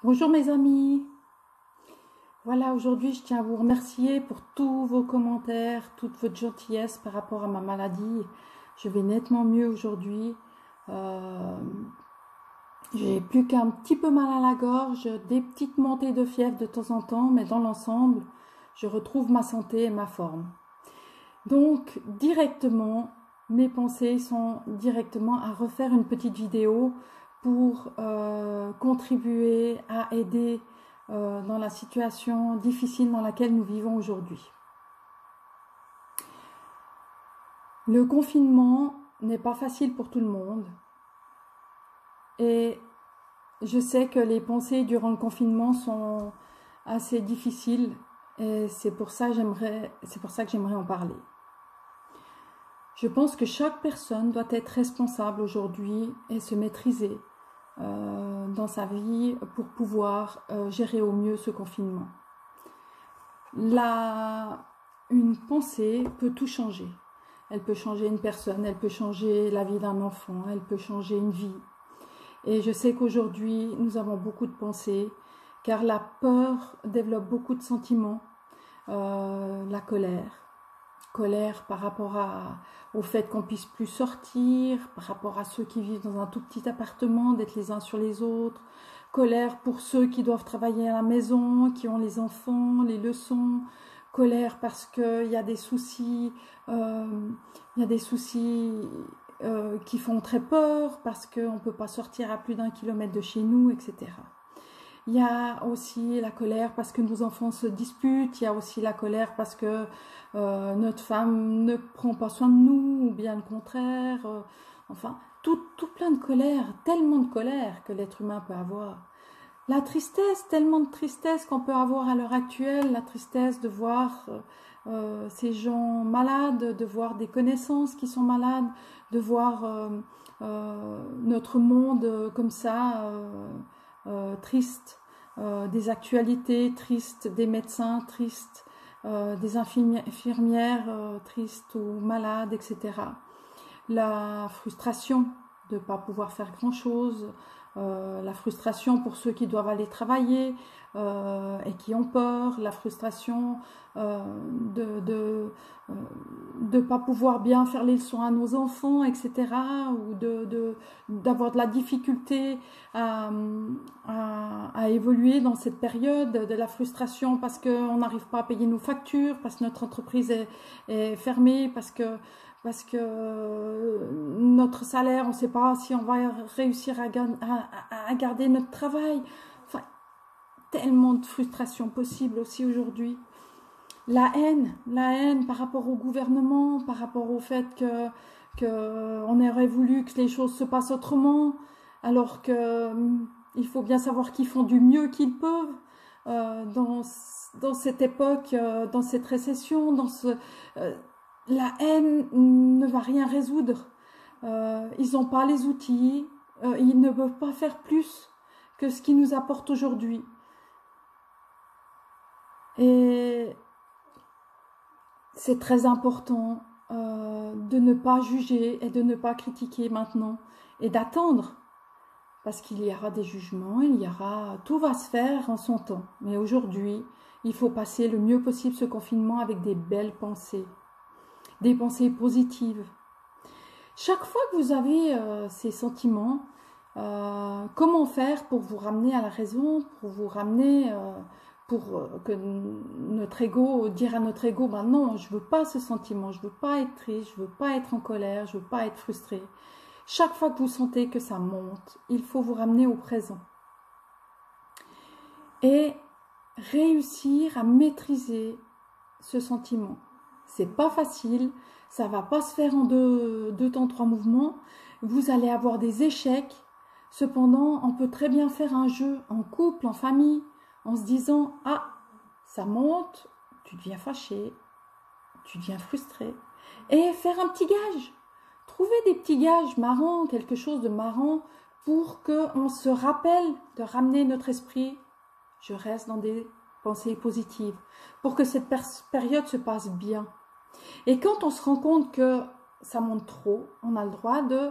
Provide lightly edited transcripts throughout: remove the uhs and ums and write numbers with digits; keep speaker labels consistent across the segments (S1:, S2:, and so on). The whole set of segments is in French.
S1: Bonjour mes amis, voilà aujourd'hui je tiens à vous remercier pour tous vos commentaires, toute votre gentillesse par rapport à ma maladie. Je vais nettement mieux aujourd'hui, j'ai plus qu'un petit peu mal à la gorge, des petites montées de fièvre de temps en temps, mais dans l'ensemble je retrouve ma santé et ma forme. Donc directement, mes pensées sont directement à refaire une petite vidéo pour contribuer à aider dans la situation difficile dans laquelle nous vivons aujourd'hui. Le confinement n'est pas facile pour tout le monde et je sais que les pensées durant le confinement sont assez difficiles et c'est pour ça que j'aimerais en parler. Je pense que chaque personne doit être responsable aujourd'hui et se maîtriser dans sa vie pour pouvoir gérer au mieux ce confinement. Une pensée peut tout changer. Elle peut changer une personne, elle peut changer la vie d'un enfant, elle peut changer une vie. Et je sais qu'aujourd'hui, nous avons beaucoup de pensées, car la peur développe beaucoup de sentiments. La colère par rapport au fait qu'on puisse plus sortir, par rapport à ceux qui vivent dans un tout petit appartement, d'être les uns sur les autres, colère pour ceux qui doivent travailler à la maison, qui ont les enfants, les leçons, colère parce qu'il y a des soucis, qui font très peur, parce qu'on ne peut pas sortir à plus d'1 kilomètre de chez nous, etc. Il y a aussi la colère parce que nos enfants se disputent, il y a aussi la colère parce que notre femme ne prend pas soin de nous, ou bien le contraire. Enfin, tout plein de colère, tellement de colère que l'être humain peut avoir. La tristesse, tellement de tristesse qu'on peut avoir à l'heure actuelle, la tristesse de voir ces gens malades, de voir des connaissances qui sont malades, de voir notre monde comme ça, triste, des actualités tristes, des médecins tristes, des infirmières tristes ou malades, etc. La frustration de ne pas pouvoir faire grand-chose, la frustration pour ceux qui doivent aller travailler et qui ont peur, la frustration de ne pas pouvoir bien faire les leçons à nos enfants, etc. ou d'avoir de la difficulté à évoluer dans cette période, de la frustration parce qu'on n'arrive pas à payer nos factures, parce que notre entreprise est fermée, parce que notre salaire, on ne sait pas si on va réussir à garder notre travail. Enfin, tellement de frustrations possibles aussi aujourd'hui. La haine par rapport au gouvernement, par rapport au fait qu'on aurait voulu que les choses se passent autrement, alors qu'il faut bien savoir qu'ils font du mieux qu'ils peuvent dans cette époque, dans cette récession, la haine ne va rien résoudre. Ils n'ont pas les outils, ils ne peuvent pas faire plus que ce qu'ils nous apportent aujourd'hui. Et c'est très important de ne pas juger et de ne pas critiquer maintenant et d'attendre, parce qu'il y aura des jugements, tout va se faire en son temps. Mais aujourd'hui, il faut passer le mieux possible ce confinement avec des belles pensées. Des pensées positives. Chaque fois que vous avez ces sentiments, comment faire pour vous ramener à la raison, pour vous ramener, que notre ego, dire à notre ego, ben non, je veux pas ce sentiment, je veux pas être triste, je veux pas être en colère, je veux pas être frustré. Chaque fois que vous sentez que ça monte, il faut vous ramener au présent. Et réussir à maîtriser ce sentiment. C'est pas facile, ça va pas se faire en deux temps, 3 mouvements. Vous allez avoir des échecs. Cependant, on peut très bien faire un jeu en couple, en famille, en se disant « Ah, ça monte, tu deviens fâché, tu deviens frustré. » Et faire un petit gage. Trouver des petits gages marrants, quelque chose de marrant, pour qu'on se rappelle de ramener notre esprit. Je reste dans des pensées positives, pour que cette période se passe bien. Et quand on se rend compte que ça monte trop, on a le droit de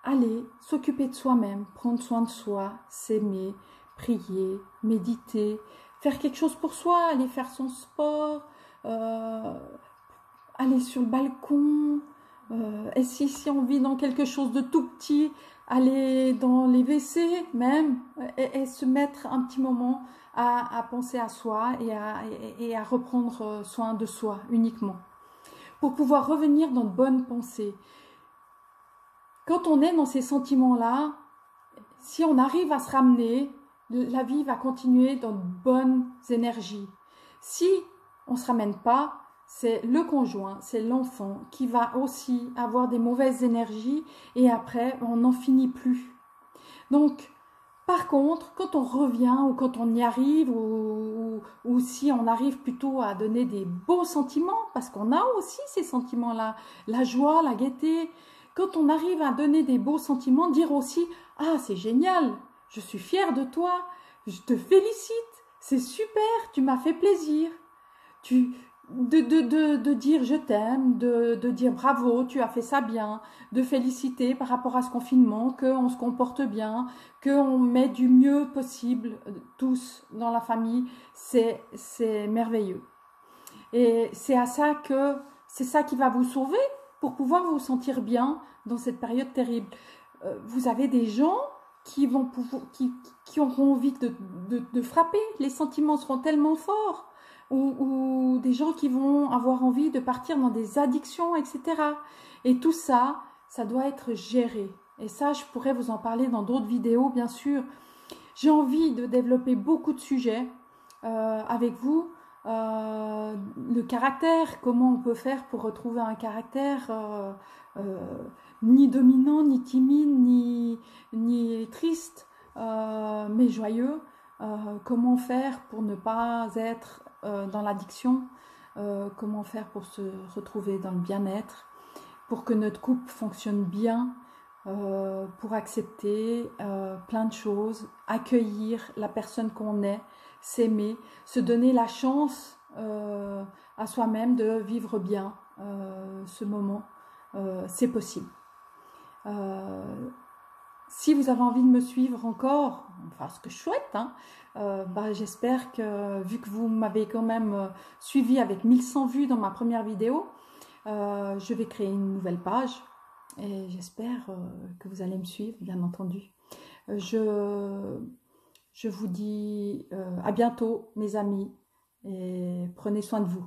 S1: aller s'occuper de soi-même, prendre soin de soi, s'aimer, prier, méditer, faire quelque chose pour soi, aller faire son sport, aller sur le balcon, et si on vit dans quelque chose de tout petit, aller dans les WC même, et se mettre un petit moment à penser à soi et à reprendre soin de soi uniquement, pour pouvoir revenir dans de bonnes pensées. Quand on est dans ces sentiments-là, si on arrive à se ramener, la vie va continuer dans de bonnes énergies. Si on ne se ramène pas, c'est le conjoint, c'est l'enfant qui va aussi avoir des mauvaises énergies et après, on n'en finit plus. Donc, par contre, quand on revient ou quand on y arrive ou si on arrive plutôt à donner des beaux sentiments, parce qu'on a aussi ces sentiments-là, la joie, la gaieté, quand on arrive à donner des beaux sentiments, dire aussi « Ah, c'est génial, je suis fière de toi, je te félicite, c'est super, tu m'as fait plaisir. » De dire je t'aime, de dire bravo, tu as fait ça bien, de féliciter par rapport à ce confinement, qu'on se comporte bien, qu'on met du mieux possible tous dans la famille, c'est merveilleux. Et c'est ça qui va vous sauver pour pouvoir vous sentir bien dans cette période terrible. Vous avez des gens qui auront envie de frapper, les sentiments seront tellement forts. Ou des gens qui vont avoir envie de partir dans des addictions, etc. Et tout ça, ça doit être géré. Et ça, je pourrais vous en parler dans d'autres vidéos, bien sûr. J'ai envie de développer beaucoup de sujets avec vous. Le caractère, comment on peut faire pour retrouver un caractère ni dominant, ni timide, ni triste, mais joyeux. Comment faire pour ne pas être dans l'addiction, comment faire pour se retrouver dans le bien-être, pour que notre couple fonctionne bien, pour accepter plein de choses, accueillir la personne qu'on est, s'aimer, se donner la chance à soi-même de vivre bien ce moment, c'est possible. Si vous avez envie de me suivre encore, enfin ce que je souhaite, hein, j'espère que vu que vous m'avez quand même suivi avec 1100 vues dans ma première vidéo, je vais créer une nouvelle page et j'espère que vous allez me suivre, bien entendu. Je vous dis à bientôt mes amis et prenez soin de vous.